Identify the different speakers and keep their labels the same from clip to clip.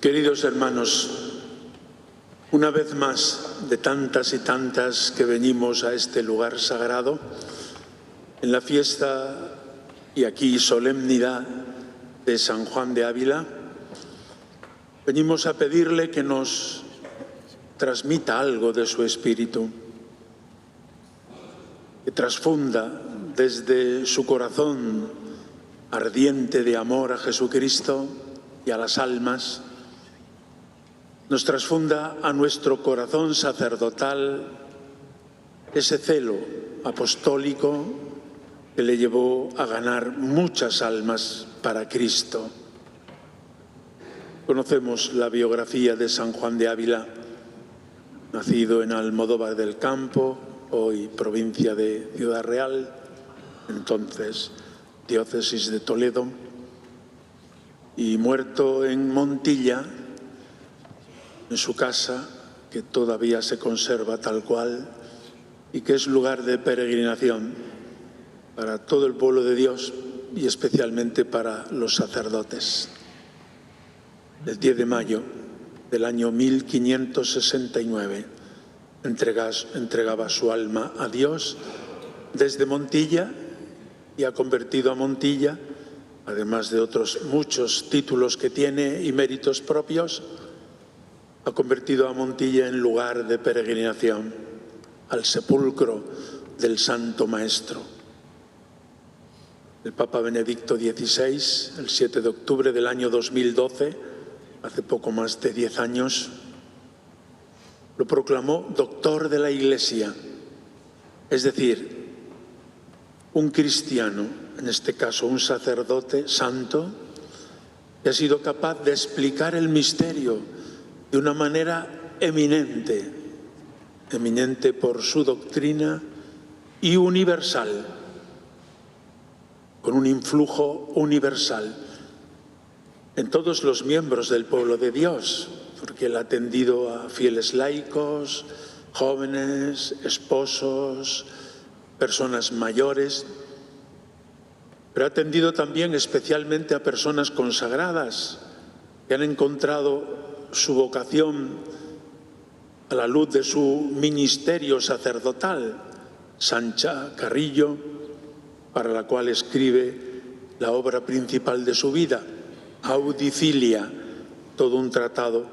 Speaker 1: Queridos hermanos, una vez más de tantas y tantas que venimos a este lugar sagrado, en la fiesta y aquí solemnidad de San Juan de Ávila, venimos a pedirle que nos transmita algo de su espíritu, que transfunda desde su corazón ardiente de amor a Jesucristo y a las almas, nos transfunda a nuestro corazón sacerdotal ese celo apostólico que le llevó a ganar muchas almas para Cristo. Conocemos la biografía de San Juan de Ávila, nacido en Almodóvar del Campo, hoy provincia de Ciudad Real, entonces diócesis de Toledo, y muerto en Montilla, en su casa, que todavía se conserva tal cual y que es lugar de peregrinación para todo el pueblo de Dios y especialmente para los sacerdotes. El 10 de mayo del año 1569 entregaba su alma a Dios desde Montilla y ha convertido a Montilla, además de otros muchos títulos que tiene y méritos propios, ha convertido a Montilla en lugar de peregrinación al sepulcro del Santo Maestro. El Papa Benedicto XVI, el 7 de octubre del año 2012, hace poco más de 10 años, lo proclamó doctor de la Iglesia, es decir, un cristiano, en este caso un sacerdote santo, que ha sido capaz de explicar el misterio de una manera eminente por su doctrina y universal, con un influjo universal en todos los miembros del pueblo de Dios, porque él ha atendido a fieles laicos, jóvenes, esposos, personas mayores, pero ha atendido también especialmente a personas consagradas que han encontrado su vocación a la luz de su ministerio sacerdotal. Sancha Carrillo, para la cual escribe la obra principal de su vida, Audicilia, todo un tratado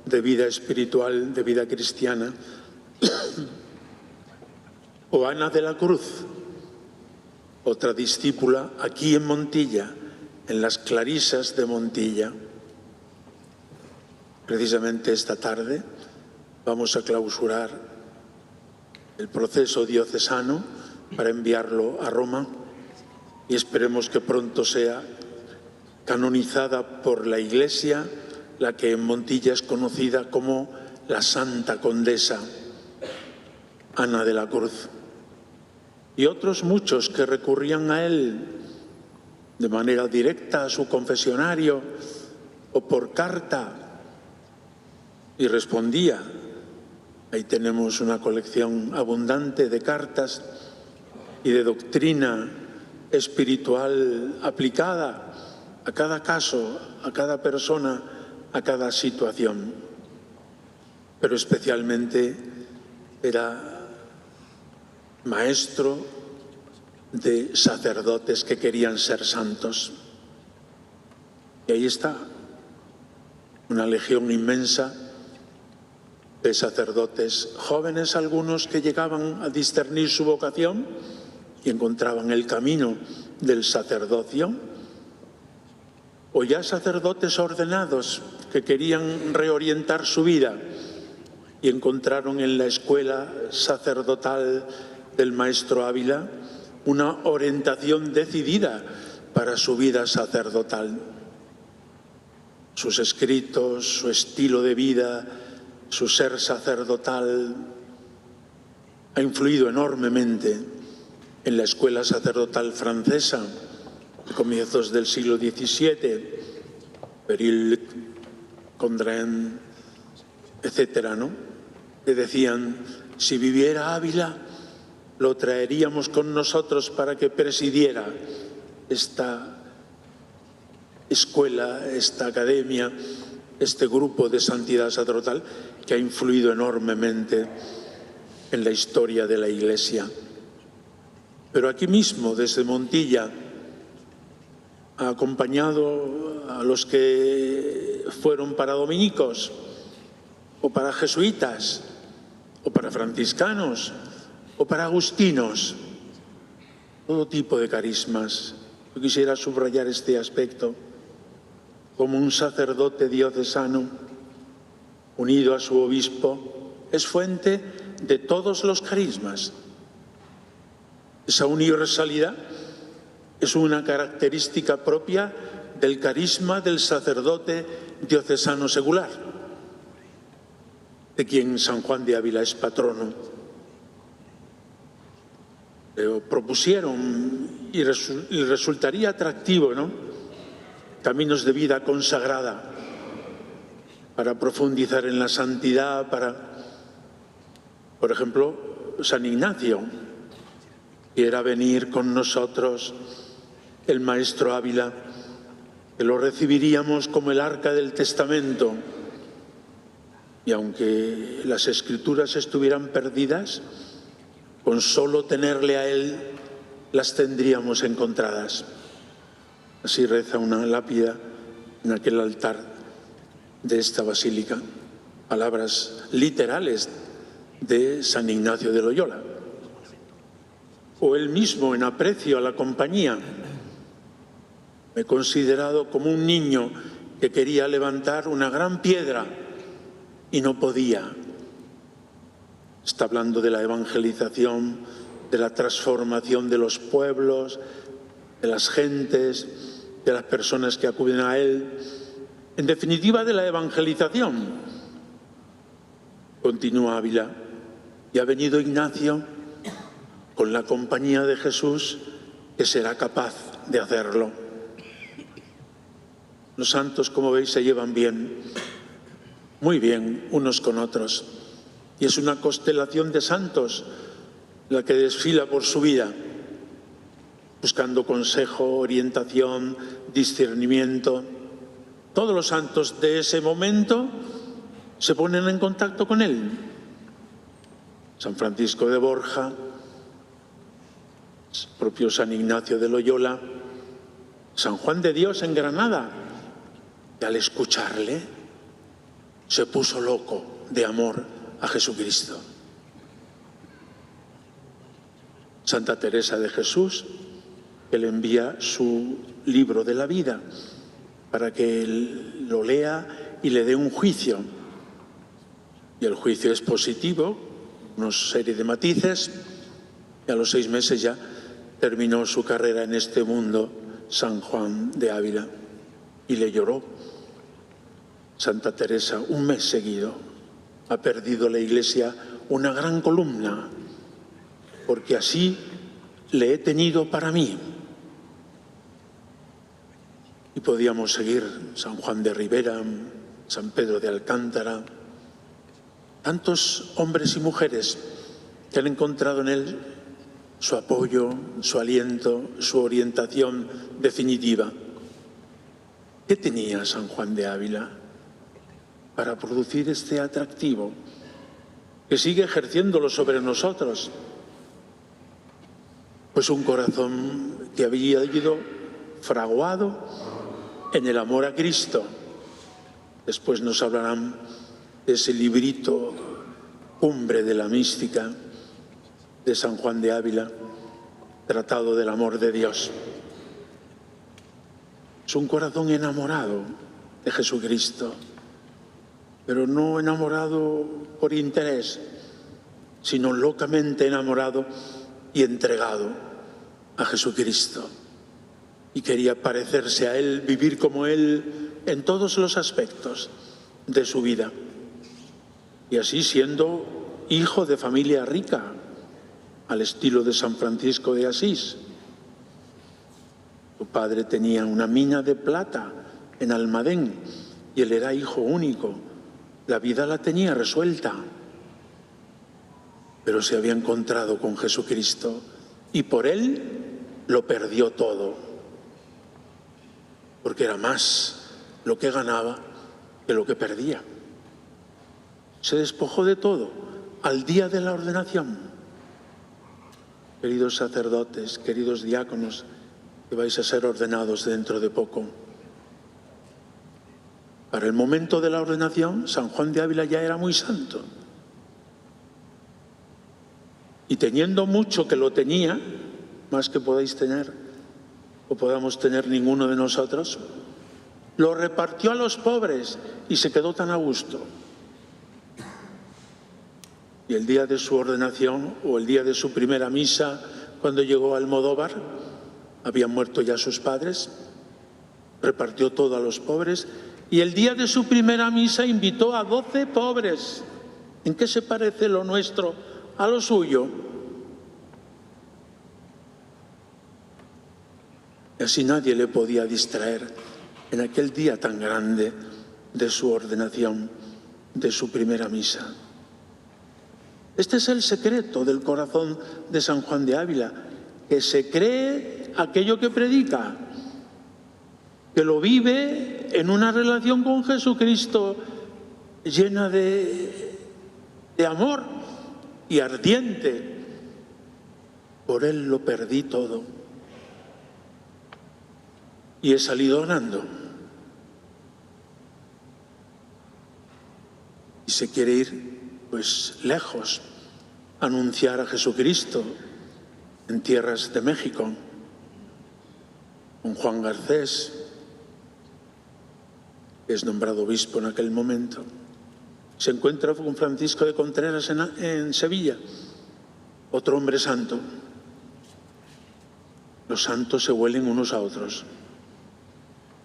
Speaker 1: de vida espiritual, de vida cristiana. O Ana de la Cruz, otra discípula aquí en Montilla, en las Clarisas de Montilla. Precisamente esta tarde vamos a clausurar el proceso diocesano para enviarlo a Roma y esperemos que pronto sea canonizada por la Iglesia, la que en Montilla es conocida como la Santa Condesa Ana de la Cruz. Y otros muchos que recurrían a él de manera directa a su confesionario o por carta, y respondía. Ahí tenemos una colección abundante de cartas y de doctrina espiritual aplicada a cada caso, a cada persona, a cada situación. Pero especialmente era maestro de sacerdotes que querían ser santos. Y ahí está, una legión inmensa de sacerdotes jóvenes, algunos que llegaban a discernir su vocación y encontraban el camino del sacerdocio, o ya sacerdotes ordenados que querían reorientar su vida y encontraron en la escuela sacerdotal del maestro Ávila una orientación decidida para su vida sacerdotal. Sus escritos, su estilo de vida, su ser sacerdotal ha influido enormemente en la escuela sacerdotal francesa de comienzos del siglo XVII, Peril, Condren, etcétera, ¿no? Que decían, si viviera Ávila, lo traeríamos con nosotros para que presidiera esta escuela, esta academia este grupo de santidad sacerdotal que ha influido enormemente en la historia de la Iglesia. Pero aquí mismo, desde Montilla, ha acompañado a los que fueron para dominicos, o para jesuitas, o para franciscanos, o para agustinos, todo tipo de carismas. Yo quisiera subrayar este aspecto. Como un sacerdote diocesano, unido a su obispo, es fuente de todos los carismas. Esa universalidad es una característica propia del carisma del sacerdote diocesano secular, de quien San Juan de Ávila es patrono. Propusieron, y resultaría atractivo, ¿no?, caminos de vida consagrada para profundizar en la santidad, por ejemplo, San Ignacio, quiera venir con nosotros, el maestro Ávila, que lo recibiríamos como el arca del testamento, y aunque las escrituras estuvieran perdidas, con solo tenerle a él las tendríamos encontradas. Así reza una lápida en aquel altar de esta basílica, palabras literales de San Ignacio de Loyola. O él mismo, en aprecio a la compañía: me he considerado como un niño que quería levantar una gran piedra y no podía. Está hablando de la evangelización, de la transformación de los pueblos, de las gentes, de las personas que acuden a él, en definitiva de la evangelización. Continúa Ávila: y ha venido Ignacio con la compañía de Jesús, que será capaz de hacerlo. Los santos, como veis, se llevan bien, muy bien, unos con otros, y es una constelación de santos la que desfila por su vida, buscando consejo, orientación, discernimiento. Todos los santos de ese momento se ponen en contacto con él. San Francisco de Borja, propio San Ignacio de Loyola, San Juan de Dios en Granada, y al escucharle se puso loco de amor a Jesucristo. Santa Teresa de Jesús, que le envía su libro de la vida para que él lo lea y le dé un juicio. Y el juicio es positivo, una serie de matices, y a los 6 meses ya terminó su carrera en este mundo San Juan de Ávila, y le lloró. Santa Teresa, 1 mes seguido, ha perdido la Iglesia una gran columna, porque así le he tenido para mí. Y podíamos seguir: San Juan de Ribera, San Pedro de Alcántara, tantos hombres y mujeres que han encontrado en él su apoyo, su aliento, su orientación definitiva. ¿Qué tenía San Juan de Ávila para producir este atractivo que sigue ejerciéndolo sobre nosotros? Pues un corazón que había ido fraguado en el amor a Cristo. Después nos hablarán de ese librito, Cumbre de la Mística, de San Juan de Ávila, Tratado del Amor de Dios. Es un corazón enamorado de Jesucristo, pero no enamorado por interés, sino locamente enamorado y entregado a Jesucristo. Y quería parecerse a Él, vivir como Él en todos los aspectos de su vida. Y así, siendo hijo de familia rica, al estilo de San Francisco de Asís. Su padre tenía una mina de plata en Almadén y él era hijo único. La vida la tenía resuelta, pero se había encontrado con Jesucristo y por Él lo perdió todo, porque era más lo que ganaba de lo que perdía. Se despojó de todo al día de la ordenación. Queridos sacerdotes, queridos diáconos, que vais a ser ordenados dentro de poco. Para el momento de la ordenación, San Juan de Ávila ya era muy santo. Y teniendo mucho que lo tenía, más que podéis tener o podamos tener ninguno de nosotros, lo repartió a los pobres y se quedó tan a gusto. Y el día de su ordenación o el día de su primera misa, cuando llegó a Almodóvar, habían muerto ya sus padres, repartió todo a los pobres y el día de su primera misa invitó a 12 pobres. ¿En qué se parece lo nuestro a lo suyo? Y así nadie le podía distraer en aquel día tan grande de su ordenación, de su primera misa. Este es el secreto del corazón de San Juan de Ávila, que se cree aquello que predica, que lo vive en una relación con Jesucristo llena de amor y ardiente. Por Él lo perdí todo y he salido ganando. Y se quiere ir, pues, lejos, a anunciar a Jesucristo en tierras de México, con Juan Garcés, que es nombrado obispo en aquel momento. Se encuentra con Francisco de Contreras en Sevilla, otro hombre santo. Los santos se huelen unos a otros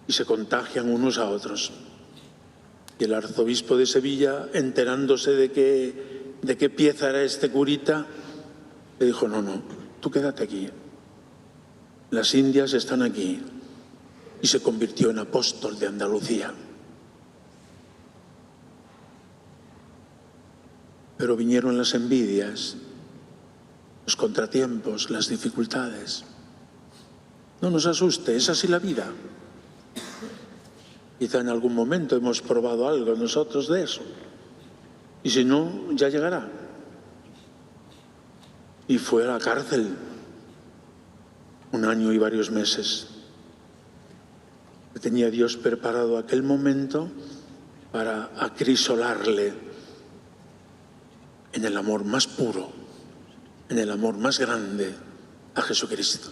Speaker 1: y se contagian unos a otros. Y el arzobispo de Sevilla, enterándose de qué pieza era este curita, le dijo: no, tú quédate aquí. Las Indias están aquí. Y se convirtió en apóstol de Andalucía. Pero vinieron las envidias, los contratiempos, las dificultades. No nos asuste, es así la vida. Quizá en algún momento hemos probado algo nosotros de eso. Y si no, ya llegará. Y fue a la cárcel 1 año y varios meses. Tenía Dios preparado aquel momento para acrisolarle en el amor más puro, en el amor más grande a Jesucristo.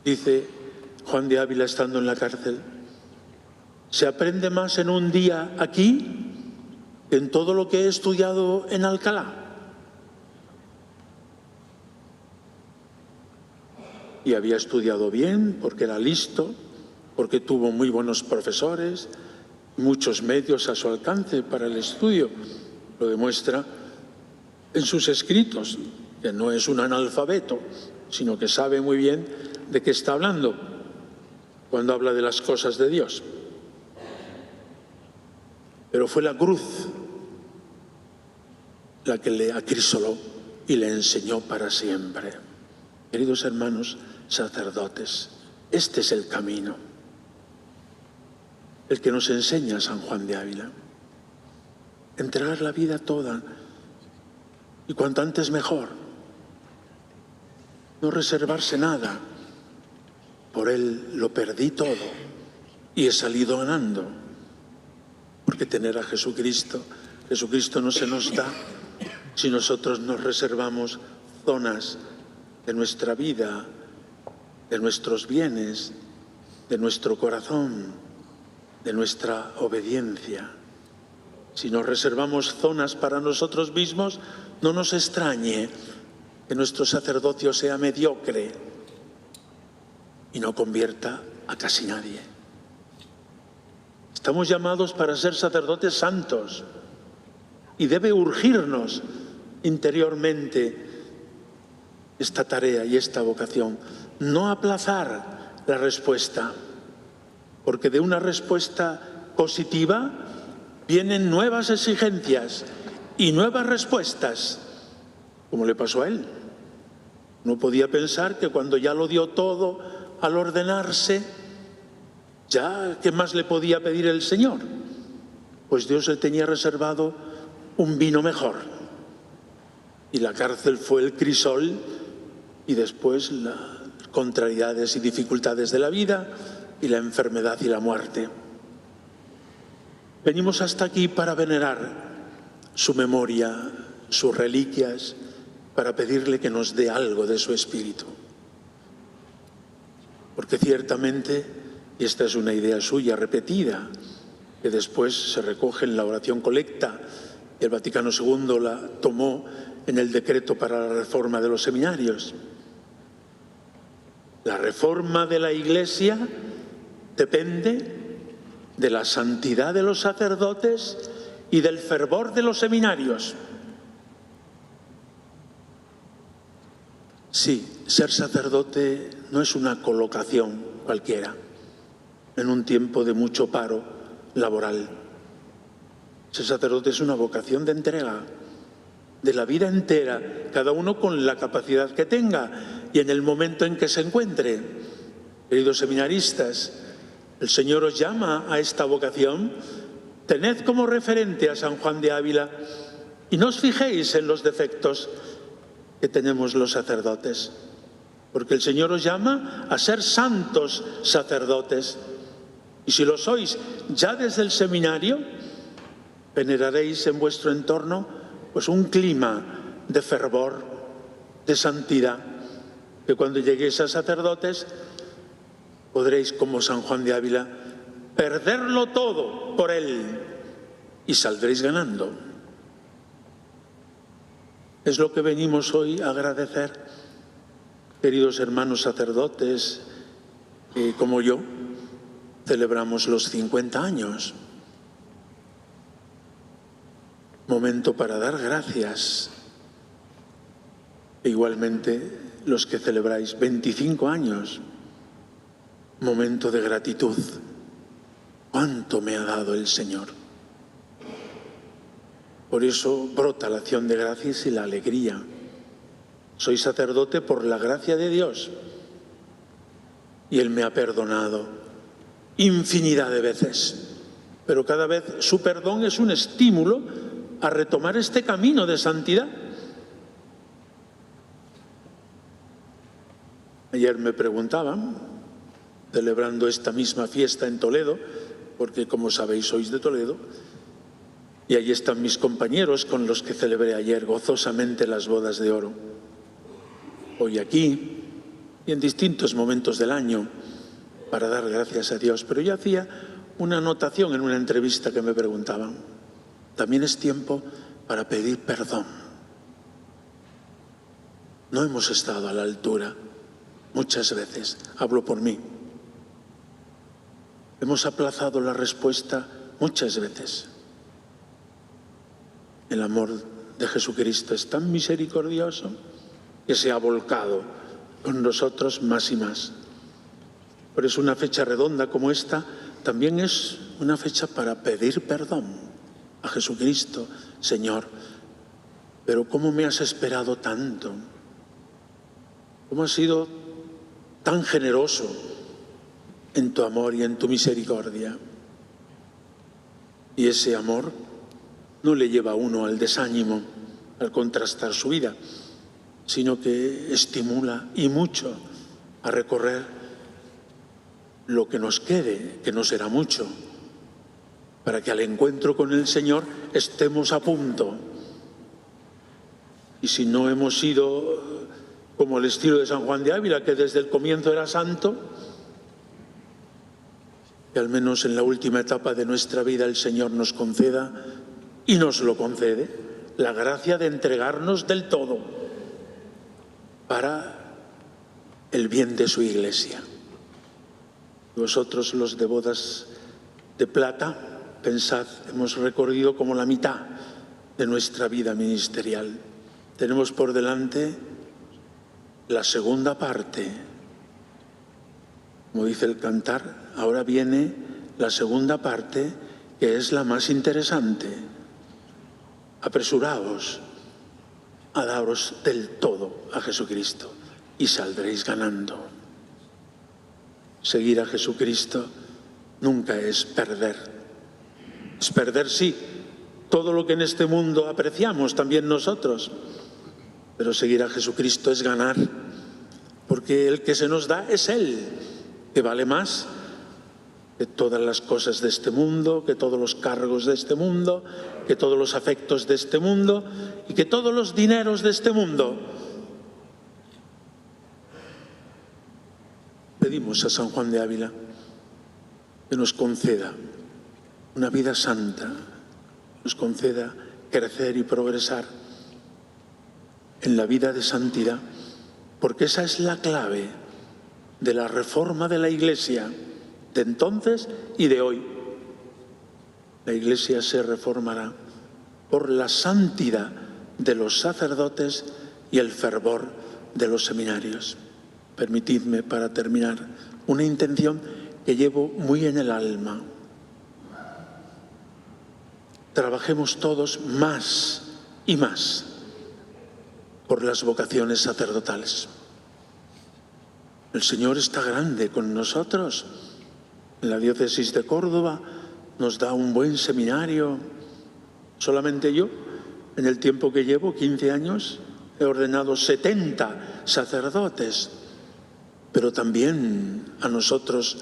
Speaker 1: Dice Juan de Ávila estando en la cárcel: se aprende más en un día aquí que en todo lo que he estudiado en Alcalá. Y había estudiado bien porque era listo, porque tuvo muy buenos profesores, muchos medios a su alcance para el estudio. Lo demuestra en sus escritos, que no es un analfabeto, sino que sabe muy bien de qué está hablando cuando habla de las cosas de Dios. Pero fue la cruz la que le acrisoló y le enseñó para siempre. Queridos hermanos sacerdotes, este es el camino, el que nos enseña San Juan de Ávila. Entregar la vida toda, y cuanto antes mejor. No reservarse nada. Por Él lo perdí todo y he salido ganando. Porque tener a Jesucristo no se nos da si nosotros nos reservamos zonas de nuestra vida, de nuestros bienes, de nuestro corazón, de nuestra obediencia. Si nos reservamos zonas para nosotros mismos, no nos extrañe que nuestro sacerdocio sea mediocre y no convierta a casi nadie. Estamos llamados para ser sacerdotes santos y debe urgirnos interiormente esta tarea y esta vocación. No aplazar la respuesta, porque de una respuesta positiva vienen nuevas exigencias y nuevas respuestas, como le pasó a él. No podía pensar que cuando ya lo dio todo al ordenarse, ya, ¿qué más le podía pedir el Señor? pues Dios le tenía reservado un vino mejor. Y la cárcel fue el crisol y después las contrariedades y dificultades de la vida y la enfermedad y la muerte. Venimos hasta aquí para venerar su memoria, sus reliquias, para pedirle que nos dé algo de su espíritu. Porque ciertamente, y esta es una idea suya repetida, que después se recoge en la oración colecta, y el Vaticano II la tomó en el decreto para la reforma de los seminarios. La reforma de la Iglesia depende de la santidad de los sacerdotes y del fervor de los seminarios. Sí, ser sacerdote no es una colocación cualquiera en un tiempo de mucho paro laboral. Ser sacerdote es una vocación de entrega, de la vida entera, cada uno con la capacidad que tenga y en el momento en que se encuentre. Queridos seminaristas, el Señor os llama a esta vocación. Tened como referente a San Juan de Ávila y no os fijéis en los defectos que tenemos los sacerdotes, porque el Señor os llama a ser santos sacerdotes. Y si lo sois ya desde el seminario, generaréis en vuestro entorno pues un clima de fervor, de santidad, que cuando lleguéis a sacerdotes podréis, como San Juan de Ávila, perderlo todo por él y saldréis ganando. Es lo que venimos hoy a agradecer, queridos hermanos sacerdotes, que como yo celebramos los 50 años. Momento para dar gracias. E igualmente los que celebráis 25 años. Momento de gratitud. ¿Cuánto me ha dado el Señor? Por eso brota la acción de gracias y la alegría. Soy sacerdote por la gracia de Dios y Él me ha perdonado infinidad de veces, pero cada vez su perdón es un estímulo a retomar este camino de santidad. Ayer me preguntaban, celebrando esta misma fiesta en Toledo, porque como sabéis sois de Toledo, y allí están mis compañeros con los que celebré ayer gozosamente las bodas de oro. Hoy aquí y en distintos momentos del año para dar gracias a Dios. Pero yo hacía una anotación en una entrevista que me preguntaban. También es tiempo para pedir perdón. No hemos estado a la altura muchas veces, hablo por mí. Hemos aplazado la respuesta muchas veces. El amor de Jesucristo es tan misericordioso que se ha volcado con nosotros más y más. Por eso una fecha redonda como esta también es una fecha para pedir perdón a Jesucristo. Señor, pero ¿cómo me has esperado tanto? ¿Cómo has sido tan generoso en tu amor y en tu misericordia? Y ese amor no le lleva a uno al desánimo, al contrastar su vida, sino que estimula y mucho a recorrer lo que nos quede, que no será mucho, para que al encuentro con el Señor estemos a punto. Y si no hemos sido como el estilo de San Juan de Ávila, que desde el comienzo era santo, que al menos en la última etapa de nuestra vida el Señor nos conceda, y nos lo concede, la gracia de entregarnos del todo para el bien de su Iglesia. Vosotros, los de bodas de plata, pensad, hemos recorrido como la mitad de nuestra vida ministerial. Tenemos por delante la segunda parte. Como dice el cantar, ahora viene la segunda parte, que es la más interesante. Apresuraos a daros del todo a Jesucristo y saldréis ganando. Seguir a Jesucristo nunca es perder. Es perder, sí, todo lo que en este mundo apreciamos, también nosotros. Pero seguir a Jesucristo es ganar, porque el que se nos da es Él, que vale más que todas las cosas de este mundo, que todos los cargos de este mundo, que todos los afectos de este mundo y que todos los dineros de este mundo. Pedimos a San Juan de Ávila que nos conceda una vida santa, nos conceda crecer y progresar en la vida de santidad, porque esa es la clave de la reforma de la Iglesia de entonces y de hoy. La Iglesia se reformará por la santidad de los sacerdotes y el fervor de los seminarios. Permitidme, para terminar, una intención que llevo muy en el alma. Trabajemos todos más y más por las vocaciones sacerdotales. El Señor está grande con nosotros. En la diócesis de Córdoba nos da un buen seminario. Solamente yo, en el tiempo que llevo, 15 años, he ordenado 70 sacerdotes. Pero también a nosotros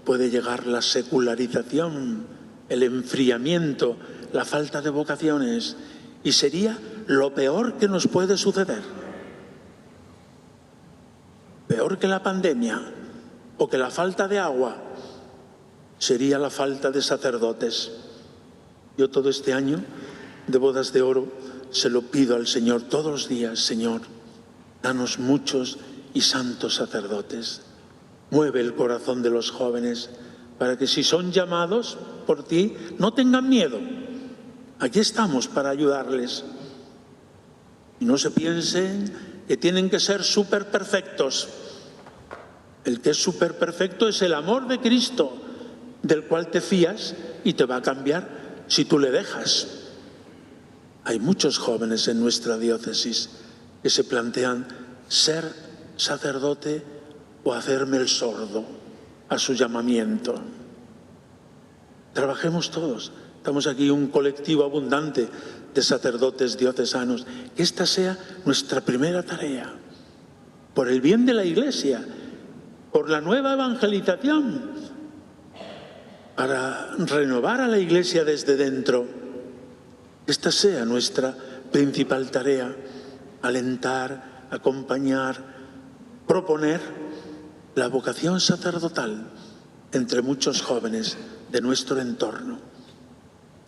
Speaker 1: puede llegar la secularización, el enfriamiento, la falta de vocaciones, y sería lo peor que nos puede suceder. Peor que la pandemia o que la falta de agua sería la falta de sacerdotes. Yo todo este año de bodas de oro se lo pido al Señor todos los días: Señor, danos muchos y santos sacerdotes. Mueve el corazón de los jóvenes para que, si son llamados por ti, no tengan miedo. Aquí estamos para ayudarles. Y no se piensen que tienen que ser superperfectos. El que es superperfecto es el amor de Cristo, del cual te fías y te va a cambiar si tú le dejas. Hay muchos jóvenes en nuestra diócesis que se plantean ser sacerdote o hacerme el sordo a su llamamiento. Trabajemos todos. Estamos aquí un colectivo abundante de sacerdotes diocesanos. Que esta sea nuestra primera tarea, por el bien de la Iglesia, por la nueva evangelización, para renovar a la Iglesia desde dentro. Esta sea nuestra principal tarea: alentar, acompañar, proponer la vocación sacerdotal entre muchos jóvenes de nuestro entorno.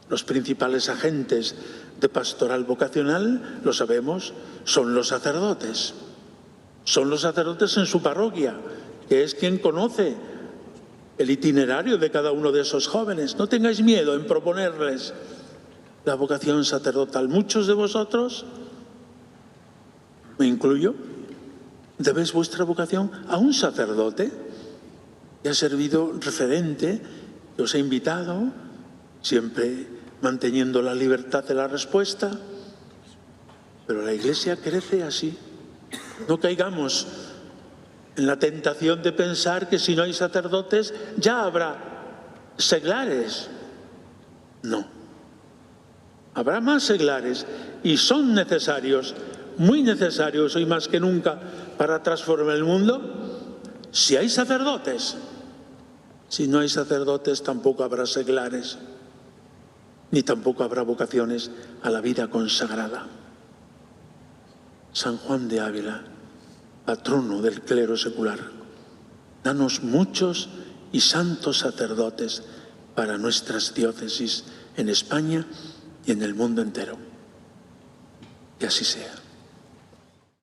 Speaker 1: Los principales agentes de pastoral vocacional, lo sabemos, son los sacerdotes. Son los sacerdotes en su parroquia, que es quien conoce el itinerario de cada uno de esos jóvenes. No tengáis miedo en proponerles la vocación sacerdotal. Muchos de vosotros, me incluyo, debéis vuestra vocación a un sacerdote que ha servido referente, que os ha invitado, siempre manteniendo la libertad de la respuesta. Pero la Iglesia crece así. No caigamos en la tentación de pensar que si no hay sacerdotes ya habrá seglares. No. Habrá más seglares y son necesarios, muy necesarios hoy más que nunca, para transformar el mundo. Si hay sacerdotes. Si no hay sacerdotes, tampoco habrá seglares, ni tampoco habrá vocaciones a la vida consagrada. San Juan de Ávila, patrono del clero secular, danos muchos y santos sacerdotes para nuestras diócesis en España y en el mundo entero. Que así sea.